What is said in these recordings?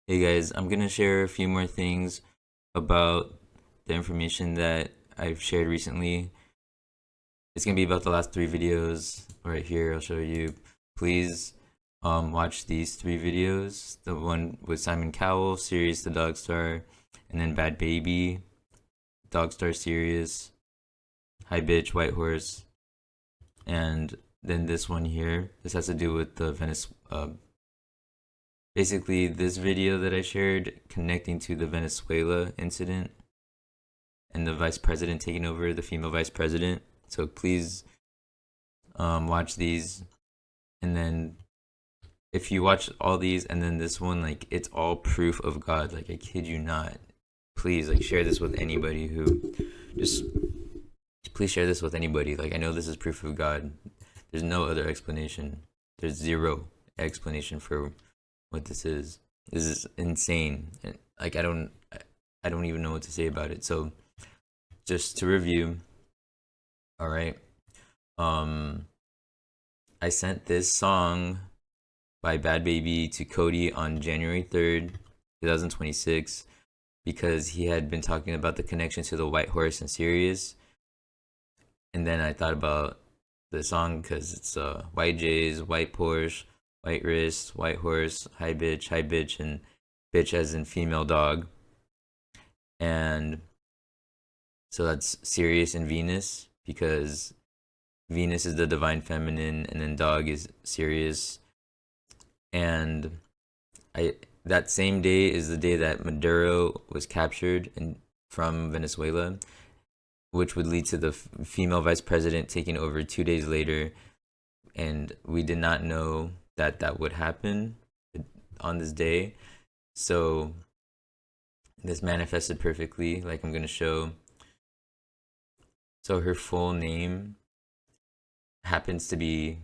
Hey guys, I'm gonna share a few more things about the information that I've shared recently. It's gonna be about the last three videos right here. I'll show you. Please watch these three videos. The one with Simon Cowell, Sirius the Dog Star, and then Bad Baby, Dog Star Sirius, Hi Bitch, White Horse, and then this one here. This has to do with the Venice. Basically, this video that I shared connecting to the Venezuela incident and the vice president taking over, the female vice president. So please watch these. And then if you watch all these and then this one, like it's all proof of God. Like I kid you not. Please like share this with anybody who just please share this with anybody. Like I know this is proof of God. There's no other explanation. There's zero explanation for what this is. This is insane. And like I don't even know what to say about it. So just to review, all right. Um I sent this song by Bad Baby to Cody on January 3rd, 2026 because he had been talking about the connection to the White Horse and Sirius. And then I thought about the song because it's White J's, White Porsche, White Wrist, White Horse, Hi Bitch, and bitch as in female dog. And so that's Sirius and Venus because Venus is the divine feminine and then dog is Sirius. And I that same day is the day that Maduro was captured from Venezuela, which would lead to the female vice president taking over 2 days later. And we did not know that that would happen on this day. So this manifested perfectly, like I'm going to show. So her full name happens to be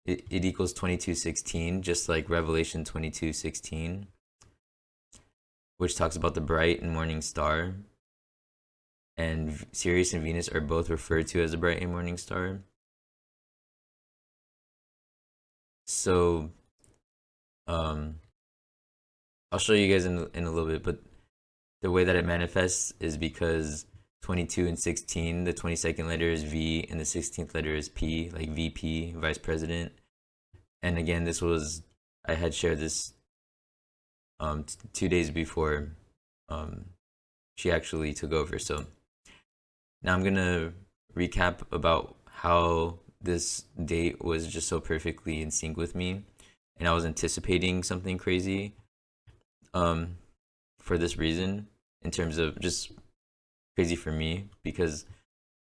it equals 2216, just like Revelation 22:16, which talks about the bright and morning star. And Sirius and Venus are both referred to as the bright and morning star. So, um, I'll show you guys in a little bit, but the way that it manifests is because 22 and 16, the 22nd letter is V and the 16th letter is P, like VP, Vice President. And again, I had shared this 2 days before she actually took over. So now I'm gonna recap about how this date was just so perfectly in sync with me, and I was anticipating something crazy um, for this reason, in terms of just crazy for me because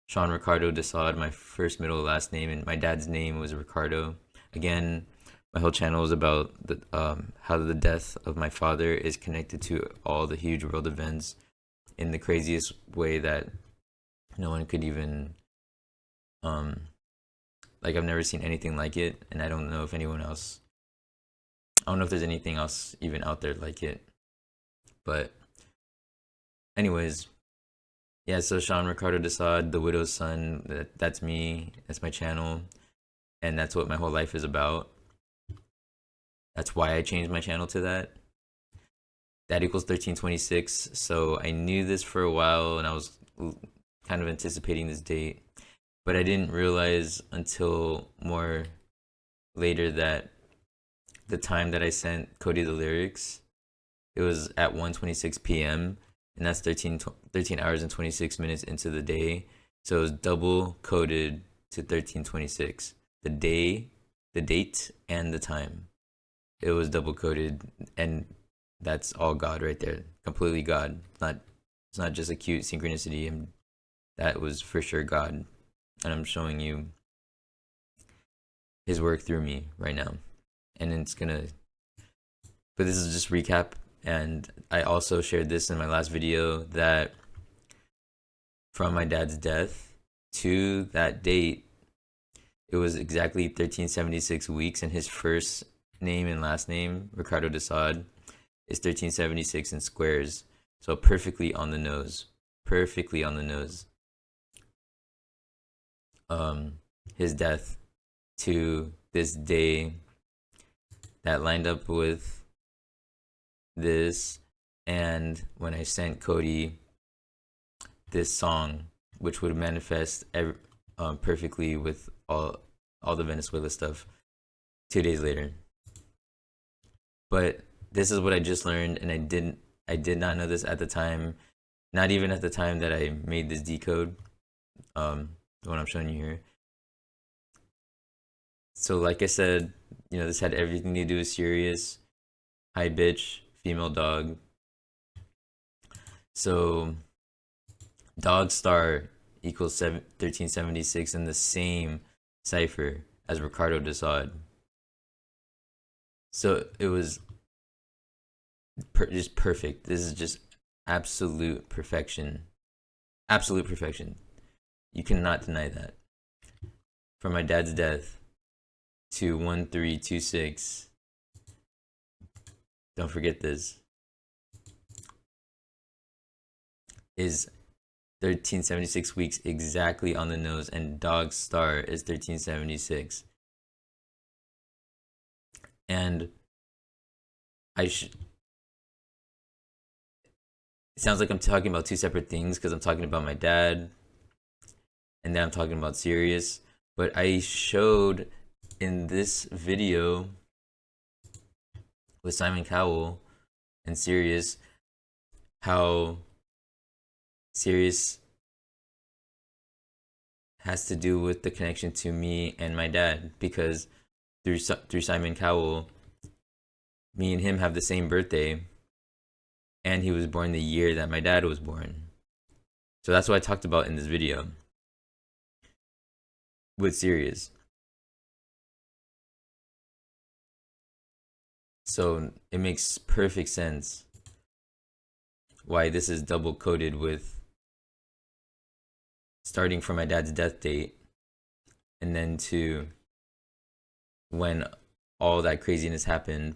Sean Ricardo Desaad, my first middle last name, and my dad's name was Ricardo. Again, my whole channel is about how the death of my father is connected to all the huge world events in the craziest way that no one could even like I've never seen anything like it, and I don't know if anyone else. I don't know if there's anything else even out there like it. But anyways, yeah. So Sean Ricardo Desaad, the widow's son. That's me. That's my channel, and that's what my whole life is about. That's why I changed my channel to that. That equals 1326. So I knew this for a while, and I was kind of anticipating this date, but I didn't realize until more later that the time that I sent Cody the lyrics, it was at 1:26 p.m. and that's 13 hours and 26 minutes into the day. So it was double coded to 1326. The day, the date, and the time. It was double coded, and that's all God right there. Completely God. It's not just a cute synchronicity, and that was for sure God. And I'm showing you his work through me right now. And it's gonna but this is just recap. And I also shared this in my last video that from my dad's death to that date, it was exactly 1376 weeks, and his first name and last name, Ricardo Desaad, is 1376 in squares. So perfectly on the nose. Perfectly on the nose. His death to this day that lined up with this, and when I sent Cody this song, which would manifest perfectly with all the Venezuela stuff 2 days later. But this is what I just learned, and I did not know this at the time, not even at the time that I made this decode, the one I'm showing you here. So like I said, this had everything to do with Sirius, high bitch, female dog. So dog star equals 1376 in the same cipher as Ricardo de Sade. So it was just perfect. This is just absolute perfection. Absolute perfection. You cannot deny that. From my dad's death to 1326. Don't forget this. Is 1376 weeks exactly on the nose, and dog star is 1376. And it sounds like I'm talking about two separate things because I'm talking about my dad and then I'm talking about Sirius. But I showed in this video with Simon Cowell and Sirius how Sirius has to do with the connection to me and my dad, because through Simon Cowell, me and him have the same birthday, and he was born the year that my dad was born. So that's what I talked about in this video with Sirius. So it makes perfect sense why this is double coded with starting from my dad's death date and then to when all that craziness happened.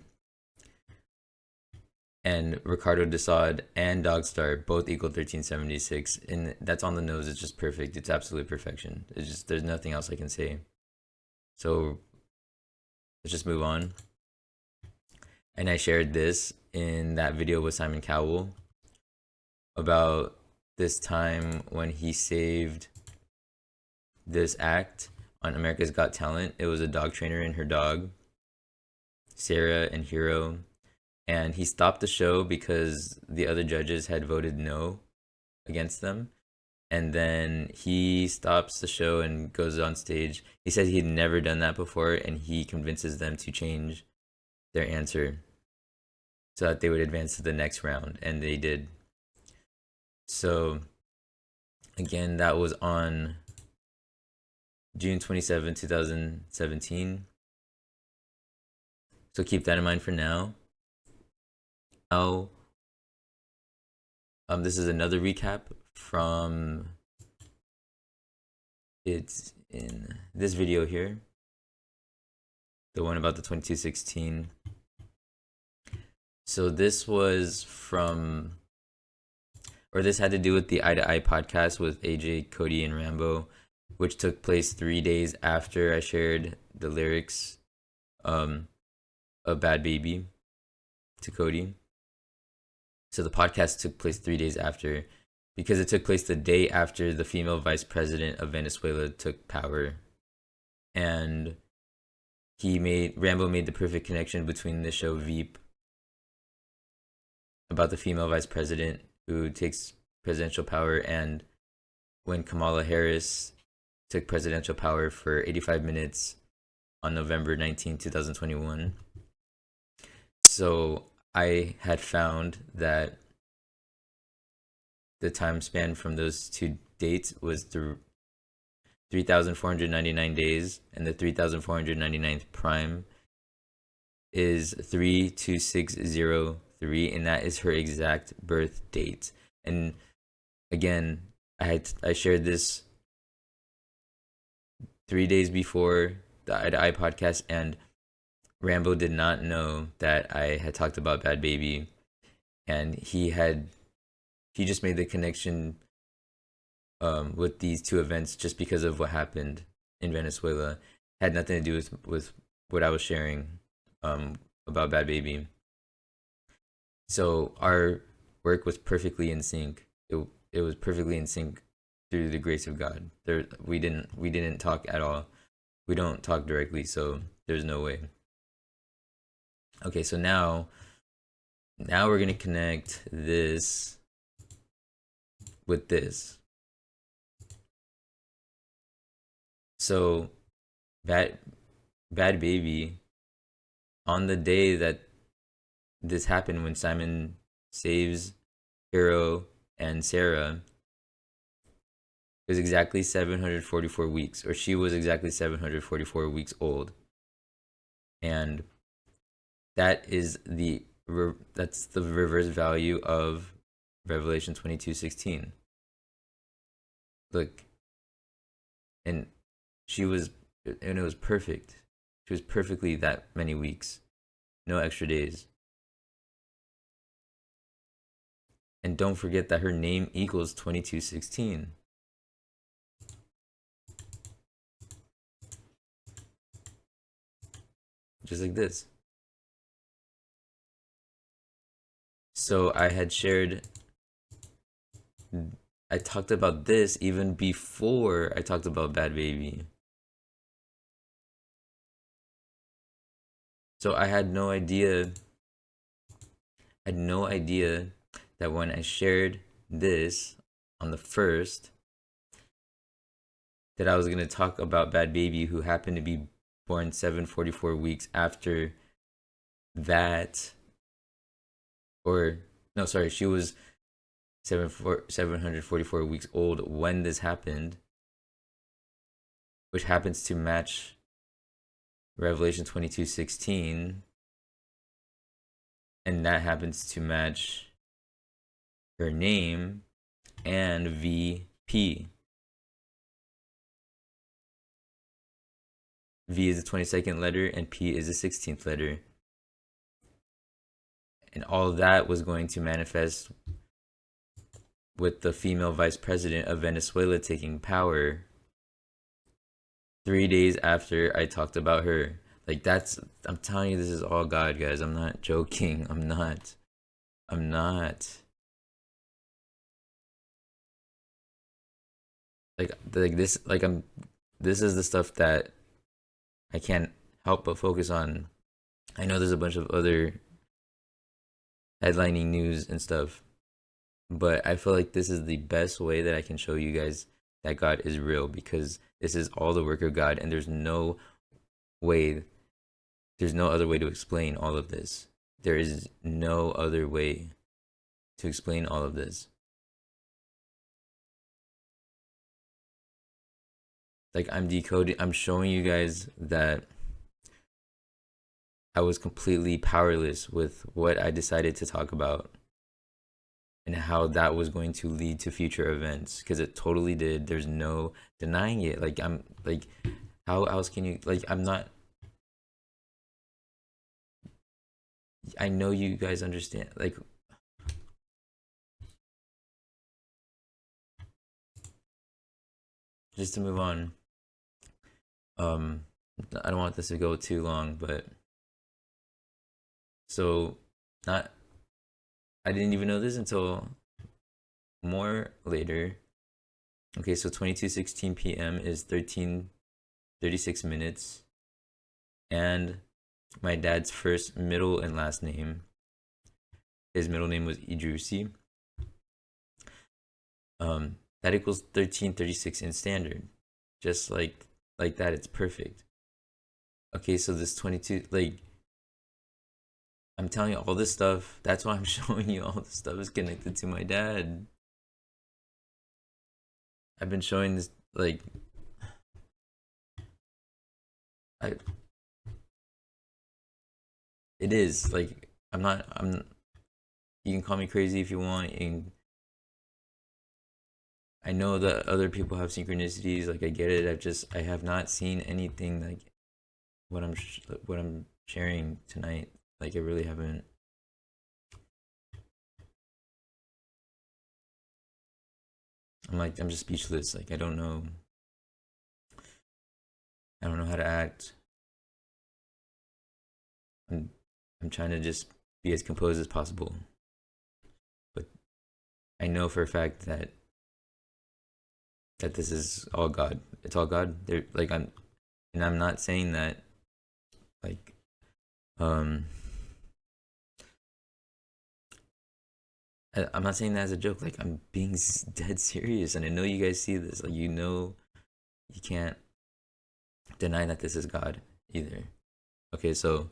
And Ricardo de Sade and Dogstar both equal 1376, and that's on the nose. It's just perfect. It's absolute perfection. It's just, there's nothing else I can say. So let's just move on. And I shared this in that video with Simon Cowell about this time when he saved this act on America's Got Talent. It was a dog trainer and her dog, Sarah and Hero. And he stopped the show because the other judges had voted no against them. And then he stops the show and goes on stage. He said he'd never done that before, and he convinces them to change their answer so that they would advance to the next round. And they did. So, again, that was on June 27, 2017. So keep that in mind for now. Now, this is another recap from it's in this video here, the one about the 2216. So this was from, or this had to do with the Eye to Eye podcast with AJ, Cody, and Rambo, which took place 3 days after I shared the lyrics of Bad Baby to Cody. So the podcast took place 3 days after, because it took place the day after the female vice president of Venezuela took power. And Rambo made the perfect connection between the show Veep about the female vice president who takes presidential power, and when Kamala Harris took presidential power for 85 minutes on November 19, 2021. So I had found that the time span from those two dates was 3,499 days, and the 3,499th prime is 32603, and that is her exact birth date. And again, I shared this 3 days before the Eye to Eye podcast, and Rambo did not know that I had talked about Bad Baby, and he just made the connection with these two events just because of what happened in Venezuela. Had nothing to do with what I was sharing about Bad Baby. So our work was perfectly in sync. It was perfectly in sync through the grace of God. We didn't talk at all. We don't talk directly, so there's no way. Okay, so now we're gonna connect this with this. So bad bad baby, on the day that this happened, when Simon saves Hero and Sarah, it was exactly 744 weeks, or she was exactly 744 weeks old. And that's the reverse value of Revelation 22:16. Look, and she was and it was perfect. She was perfectly that many weeks. No extra days. And don't forget that her name equals 22:16. Just like this. So I talked about this even before I talked about Bad Baby. So I had no idea that when I shared this on the first, that I was going to talk about Bad Baby, who happened to be born 744 weeks after that. Or no, sorry, she was 744 weeks old when this happened, which happens to match Revelation 22:16, and that happens to match her name and VP. V is the 22nd letter and P is the 16th letter. And all of that was going to manifest with the female vice president of Venezuela taking power 3 days after I talked about her. Like, I'm telling you, this is all God, guys. I'm not joking. I'm not. This is the stuff that I can't help but focus on. I know there's a bunch of other headlining news and stuff, but I feel like this is the best way that I can show you guys that God is real, because this is all the work of God, and there's no other way to explain all of this. There is no other way to explain all of this. Like, I'm showing you guys that I was completely powerless with what I decided to talk about, and how that was going to lead to future events, because it totally did. There's no denying it. Like, I'm like, how else can you, like, I'm not, I know you guys understand. Like, just to move on, um I don't want this to go too long, but so, not I didn't even know this until more later. Okay, so 22:16 p.m. is 13:36 minutes, and my dad's first middle and last name, his middle name was Idrusi. That equals 13:36 in standard. Just like that, it's perfect. Okay, so this 22, like, I'm telling you all this stuff. That's why I'm showing you all this stuff is connected to my dad. I've been showing this, like, I it is like, I'm you can call me crazy if you want, and I know that other people have synchronicities. Like, I get it. I have not seen anything like what I'm sharing tonight. Like, I really haven't. I'm just speechless. Like, I don't know how to act. I'm I'm trying to just be as composed as possible. I know for a fact that this is all God. It's all God. They're like I'm not saying that like um I'm not saying that as a joke. Like I'm being dead serious, and I know you guys see this. Like you can't deny that this is God either. Okay, so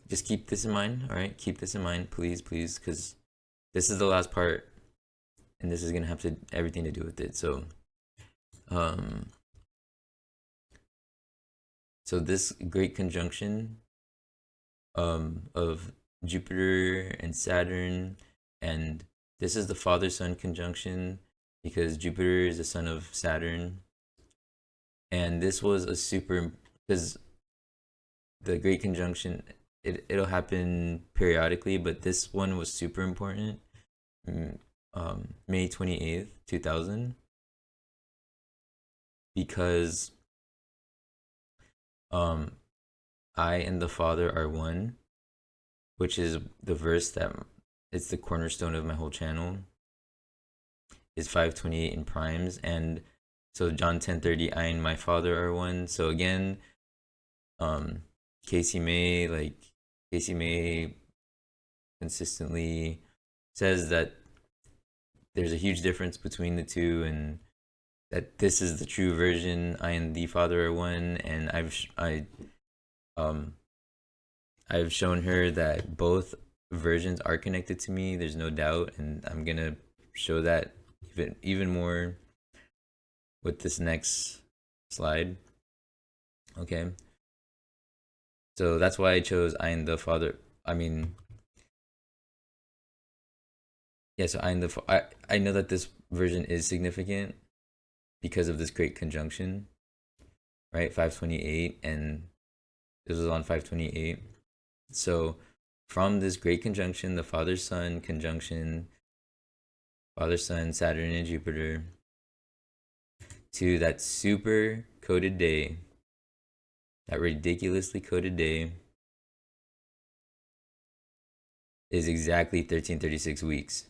just keep this in mind. All right, keep this in mind, please, please, because this is the last part, and this is gonna have to everything to do with it. Um, so this great conjunction of Jupiter and Saturn, and this is the father son conjunction because Jupiter is the son of Saturn, and this was a super because the great conjunction it'll happen periodically, but this one was super important. May 28th, 2000, because um I and the Father are one, which is the verse that it's the cornerstone of my whole channel. Is 528 in primes, and so John 10:30, I and my Father are one. So again, um, Casey May, Casey May consistently says that there's a huge difference between the two, and that this is the true version. I and the Father are one, and um I've shown her that both versions are connected to me. There's no doubt, and I'm gonna show that even more with this next slide. Okay, so that's why I chose I and the Father. I mean, yeah. So I and the I know that this version is significant because of this great conjunction, right? 528, and this was on 528. So from this great conjunction, the Father Son conjunction, Father Son, Saturn and Jupiter, to that super coded day, that ridiculously coded day, is exactly 1336 weeks.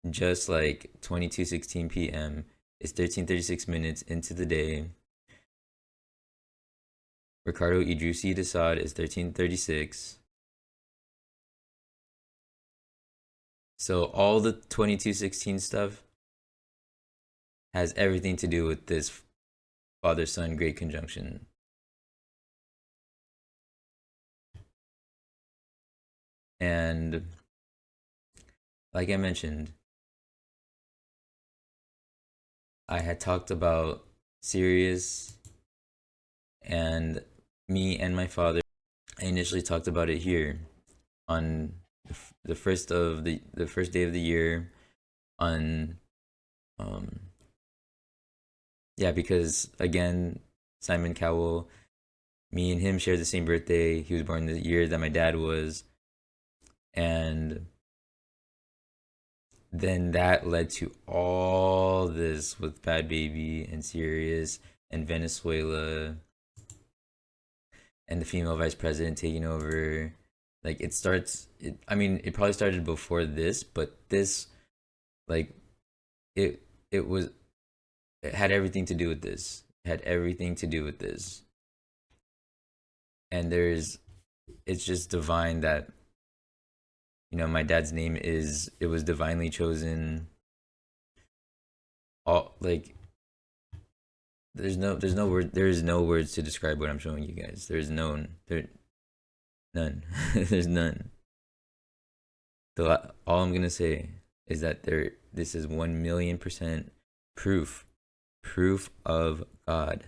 Just like 22:16 p.m. is 1336 minutes into the day. Ricardo Idrisi Desaad is 1336. So all the 22:16 stuff has everything to do with this father son great conjunction. And like I mentioned, I had talked about Sirius and me and my father. I initially talked about it here on the first of the first day of the year on um yeah, because again, Simon Cowell, me and him share the same birthday. He was born the year that my dad was, and then that led to all this with Bad Baby and Sirius and Venezuela and the female vice president taking over. Like I mean, it probably started before this, but this, like, it it was it had everything to do with this. It had everything to do with this. And it's just divine that, my dad's name it was divinely chosen. All, like, there is no words to describe what I'm showing you guys. None. There's none. All I'm gonna say is that this is 1,000,000% proof of God.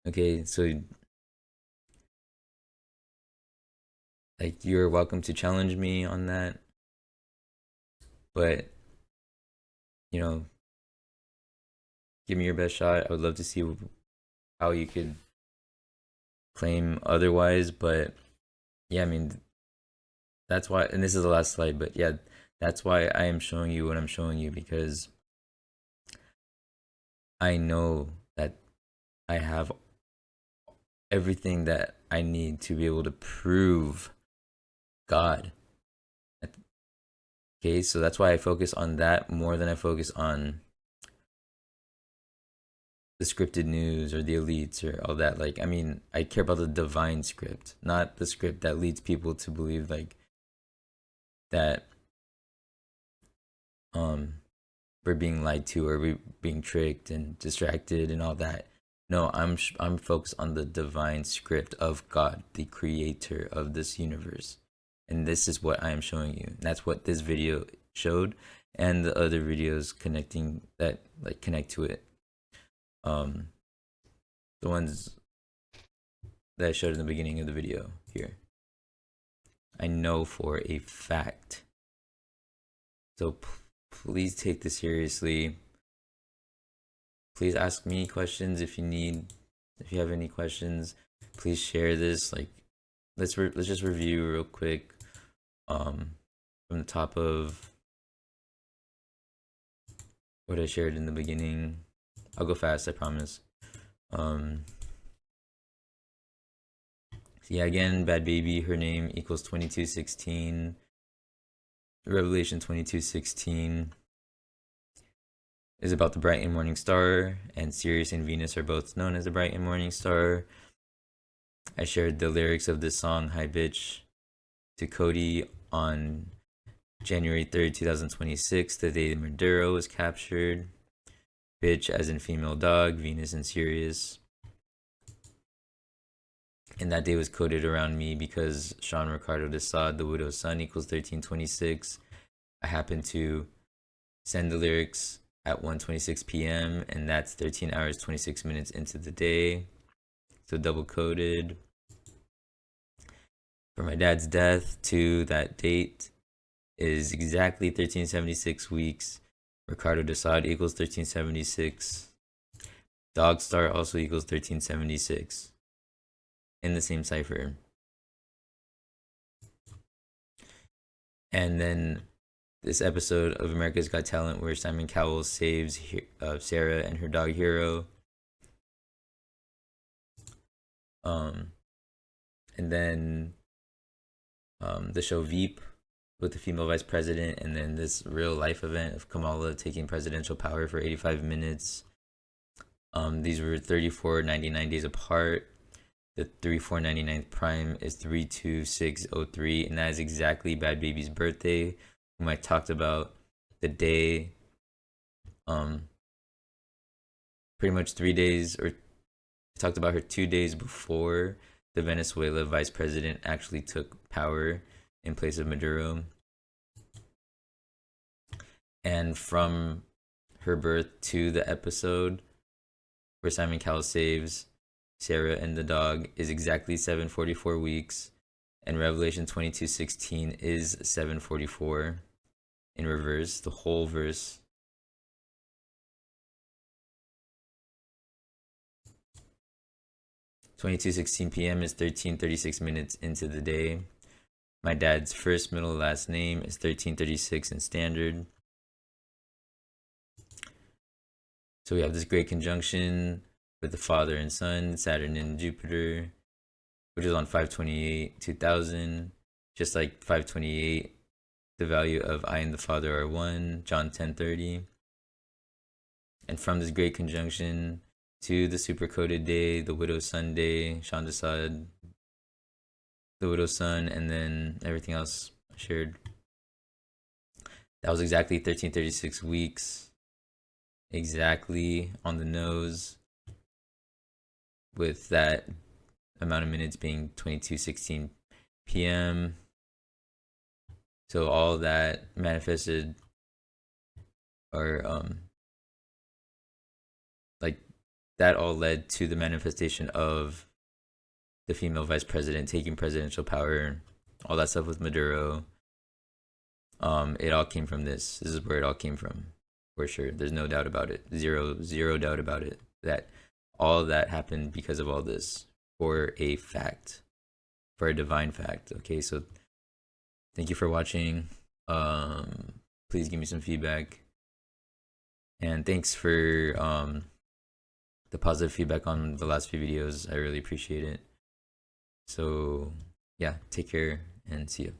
Okay, so like you're welcome to challenge me on that, but you know, give me your best shot. I would love to see how you could claim otherwise, but yeah, I mean, that's why, and this is the last slide, but yeah, that's why I am showing you what I'm showing you, because I know that I have everything that I need to be able to prove God. Okay, so that's why I focus on that more than I focus on the scripted news or the elites or all that. Like, I mean, I care about the divine script, not the script that leads people to believe like that we're being lied to or we're being tricked and distracted and all that. No, I'm focused on the divine script of God, the creator of this universe. And this is what I am showing you. And that's what this video showed, and the other videos connecting that like connect to it. The ones that I showed in the beginning of the video here. I know for a fact. So please take this seriously. Please ask me questions if you have any questions. Please share this. Like, let's just review real quick. From the top of what I shared in the beginning. I'll go fast, I promise. So yeah, again, Bad Babie, her name equals 2216. Revelation 22:16 is about the bright and morning star, and Sirius and Venus are both known as the bright and morning star. I shared the lyrics of this song, Hi Bitch, to Cody on January 3rd, 2026, the day Maduro was captured. Bitch as in female dog, Venus and Sirius. And that day was coded around me because Sean Ricardo de Sade, the widow's son, equals 1326. I happened to send the lyrics at 1:26 p.m. and that's 13 hours 26 minutes into the day. So double coded. For my dad's death to that date is exactly 1376 weeks. Ricardo de Sade equals 1376. Dog Star also equals 1376 in the same cipher. And then this episode of America's Got Talent where Simon Cowell saves Sarah and her dog Hero. And then the show Veep with the female vice president, and then this real life event of Kamala taking presidential power for 85 minutes. These were 34.99 days apart. The 34.99th prime is 32603, and that is exactly Bad Babie's birthday, whom I talked about the day, pretty much 3 days, or talked about her 2 days before the Venezuela vice president actually took power in place of Maduro. And from her birth to the episode where Simon Cowell saves Sarah and the dog is exactly 744 weeks, and Revelation 22:16 is 744 in reverse, the whole verse. (22:16 p.m.) is 13:36 minutes into the day. My dad's first, middle, last name is 1336 in standard. So we have this great conjunction with the father and son, Saturn and Jupiter, which is on 5/28/2000. Just like 5/28, the value of I and the Father are one, John 10:30. And from this great conjunction to the supercoded day, the widow's son day, Sean de Sade, the widow's son, and then everything else I shared. That was exactly 1336 weeks, exactly on the nose, with that amount of minutes being 22:16 p.m. So all that manifested, or like that all led to the manifestation of the female vice president taking presidential power, all that stuff with Maduro. It all came from this. This is where it all came from, for sure. There's no doubt about it. Zero doubt about it. That all of that happened because of all this, for a fact, for a divine fact. Okay, so thank you for watching. Please give me some feedback, and thanks for the positive feedback on the last few videos. I really appreciate it. So yeah, take care and see you.